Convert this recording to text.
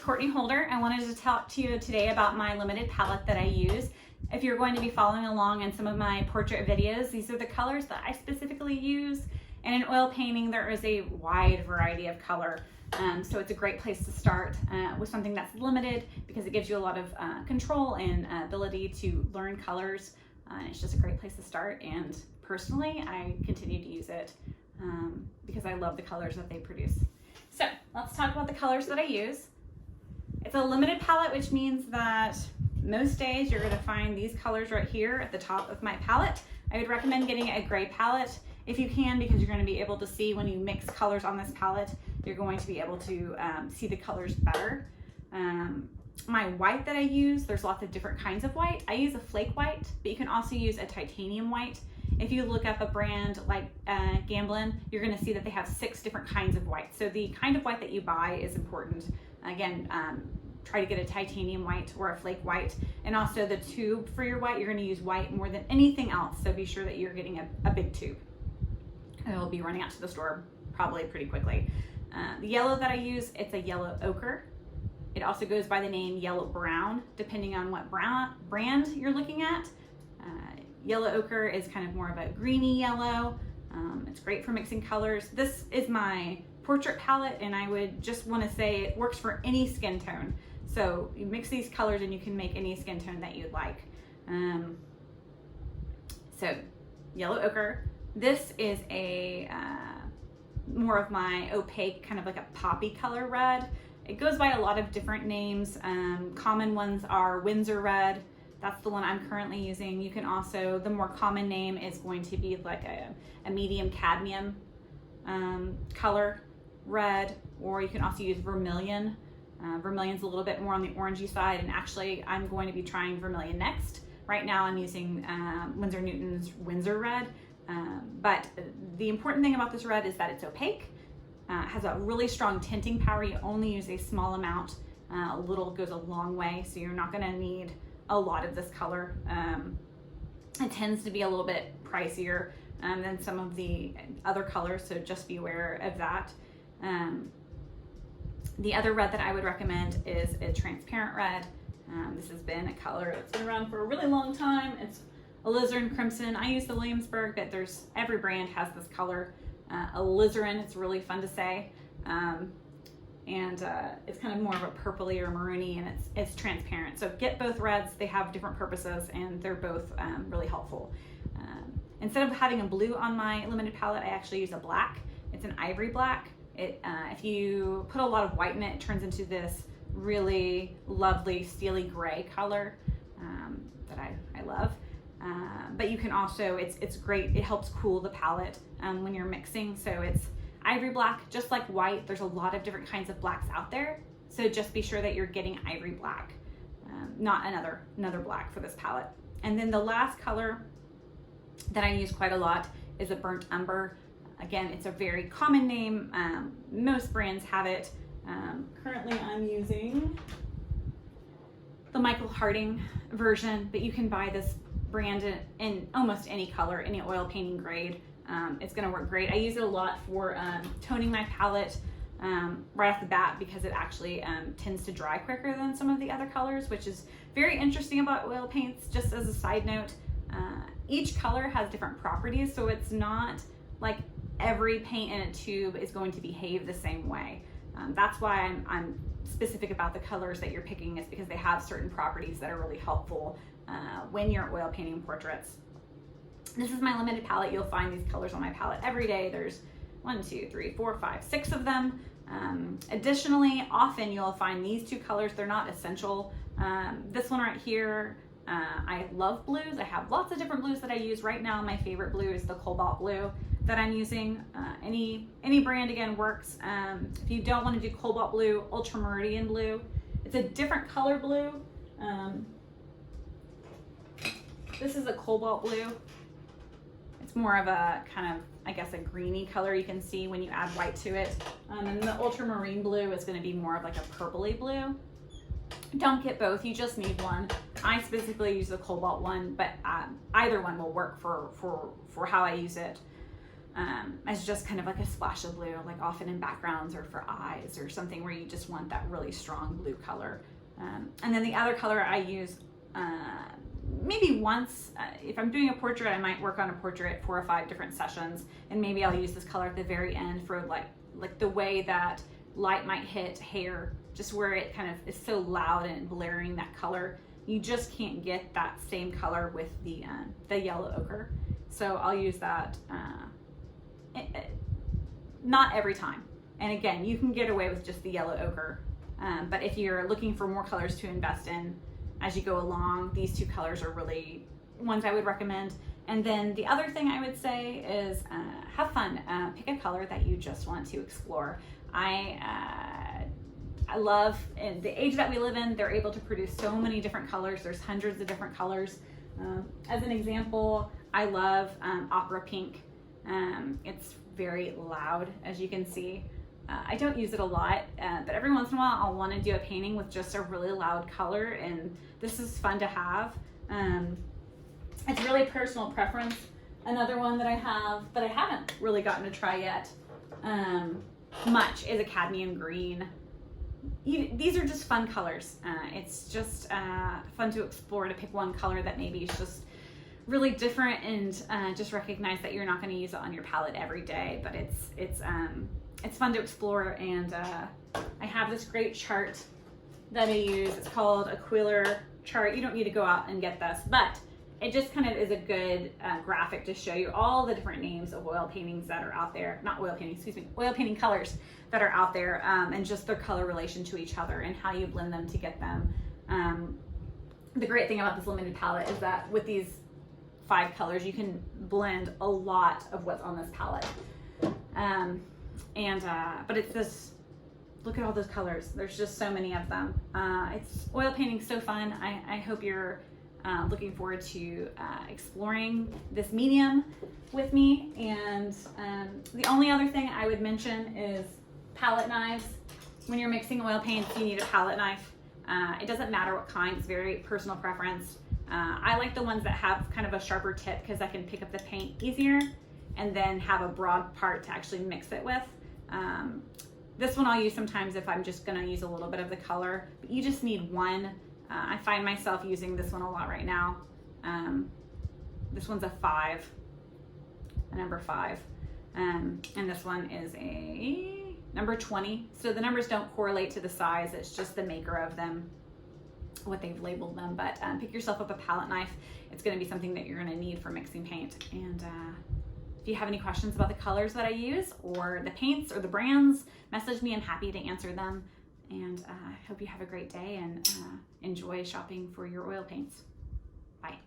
Courtney Holder. I wanted to talk to you today about my limited palette that I use. If you're going to be following along in some of my portrait videos, these are the colors that I specifically use. And in oil painting, there is a wide variety of color. So it's a great place to start with something that's limited because it gives you a lot of control and ability to learn colors. It's just a great place to start. And personally, I continue to use it because I love the colors that they produce. So let's talk about the colors that I use. It's a limited palette, which means that most days you're going to find these colors right here at the top of my palette. I would recommend getting a gray palette if you can, because you're going to be able to see when you mix colors on this palette, you're going to be able to see the colors better. My white that I use, there's lots of different kinds of white. I use a flake white, but you can also use a titanium white. If you look up a brand like Gamblin, you're going to see that they have 6 different kinds of white. So the kind of white that you buy is important. Again, try to get a titanium white or a flake white. And also the tube for your white, you're going to use white more than anything else. So be sure that you're getting a big tube. It will be running out to the store probably pretty quickly. The yellow that I use, it's a yellow ochre. It also goes by the name yellow brown, depending on what brand you're looking at. Yellow ochre is kind of more of a greeny yellow. It's great for mixing colors. This is my portrait palette, and I would just want to say it works for any skin tone. So you mix these colors and you can make any skin tone that you'd like. So yellow ochre. This is a more of my opaque, kind of like a poppy color red. It goes by a lot of different names. Common ones are Windsor Red. That's the one I'm currently using. You can also, the more common name is going to be like a medium cadmium color red, or you can also use Vermillion. Vermillion's a little bit more on the orangey side, and actually I'm going to be trying Vermillion next. Right now I'm using Winsor Newton's Windsor Red, but the important thing about this red is that it's opaque, has a really strong tinting power. You only use a small amount. A little goes a long way, so you're not going to need a lot of this color. It tends to be a little bit pricier than some of the other colors, so just be aware of that. The other red that I would recommend is a transparent red. This has been a color that's been around for a really long time. It's Alizerin Crimson. I use the Williamsburg, but every brand has this color. Alizerin, it's really fun to say. It's kind of more of a purpley or maroony, and it's transparent. So get both reds. They have different purposes, and they're both really helpful. Instead of having a blue on my limited palette, I actually use a black. It's an Ivory Black. If you put a lot of white in it, it turns into this really lovely steely gray color that I love. But you can also, it's great. It helps cool the palette when you're mixing. So it's Ivory Black, just like white. There's a lot of different kinds of blacks out there. So just be sure that you're getting Ivory Black, not another black for this palette. And then the last color that I use quite a lot is a burnt umber. Again, it's a very common name. Most brands have it. Currently I'm using the Michael Harding version, but you can buy this brand in almost any color, any oil painting grade. It's going to work great. I use it a lot for toning my palette right off the bat because it actually tends to dry quicker than some of the other colors, which is very interesting about oil paints. Just as a side note, each color has different properties, so it's not like every paint in a tube is going to behave the same way. That's why I'm specific about the colors that you're picking, is because they have certain properties that are really helpful when you're oil painting portraits. This is my limited palette. You'll find these colors on my palette every day. There's 1, 2, 3, 4, 5, 6 of them. Additionally, often you'll find these 2 colors. They're not essential. This one right here, I love blues. I have lots of different blues that I use. Right now, my favorite blue is the Colbalt Blue that I'm using. Any brand, again, works. If you don't want to do Colbalt Blue, Ultramarine Blue. It's a different color blue. This is a Colbalt Blue. It's more of a kind of, I guess, a greeny color you can see when you add white to it. And the Ultramarine Blue is going to be more of like a purpley blue. Don't get both, you just need one. I specifically use the Cobalt one, but either one will work for how I use it. as just kind of like a splash of blue, like often in backgrounds or for eyes or something where you just want that really strong blue color. And then the other color I use maybe once, if I'm doing a portrait, I might work on a portrait 4 or 5 different sessions, and maybe I'll use this color at the very end for like the way that light might hit hair, just where it kind of is so loud and blaring, that color. You just can't get that same color with the yellow ochre. So I'll use that not every time. And again, you can get away with just the yellow ochre. But if you're looking for more colors to invest in as you go along, these 2 colors are really ones I would recommend. And then the other thing I would say is have fun. Pick a color that you just want to explore. I love, in the age that we live in, they're able to produce so many different colors. There's hundreds of different colors. As an example, I love opera pink. It's very loud, as you can see. I don't use it a lot, but every once in a while I'll want to do a painting with just a really loud color, and this is fun to have. It's really personal preference. Another one that I have that I haven't really gotten to try yet much is a cadmium green. These are just fun colors. It's just fun to explore, to pick one color that maybe is just really different, and just recognize that you're not going to use it on your palette every day, but it's fun to explore. And I have this great chart that I use. It's called a Quiller Chart. You don't need to go out and get this, but it just kind of is a good graphic to show you all the different names of oil paintings that are out there. Not oil paintings, excuse me, oil painting colors that are out there, and just their color relation to each other and how you blend them to get them. The great thing about this limited palette is that with these 5 colors, you can blend a lot of what's on this palette. But it's this, look at all those colors. There's just so many of them. It's oil painting so fun. I hope you're looking forward to exploring this medium with me. And the only other thing I would mention is palette knives. When you're mixing oil paints, you need a palette knife. It doesn't matter what kind, it's very personal preference. I like the ones that have kind of a sharper tip because I can pick up the paint easier and then have a broad part to actually mix it with. This one I'll use sometimes if I'm just gonna use a little bit of the color, but you just need one. I find myself using this one a lot right now. This one's a 5, a number 5. And this one is a number 20. So the numbers don't correlate to the size, it's just the maker of them, what they've labeled them. But pick yourself up a palette knife. It's gonna be something that you're gonna need for mixing paint. And if you have any questions about the colors that I use or the paints or the brands, message me, I'm happy to answer them. And I hope you have a great day and enjoy shopping for your oil paints. Bye.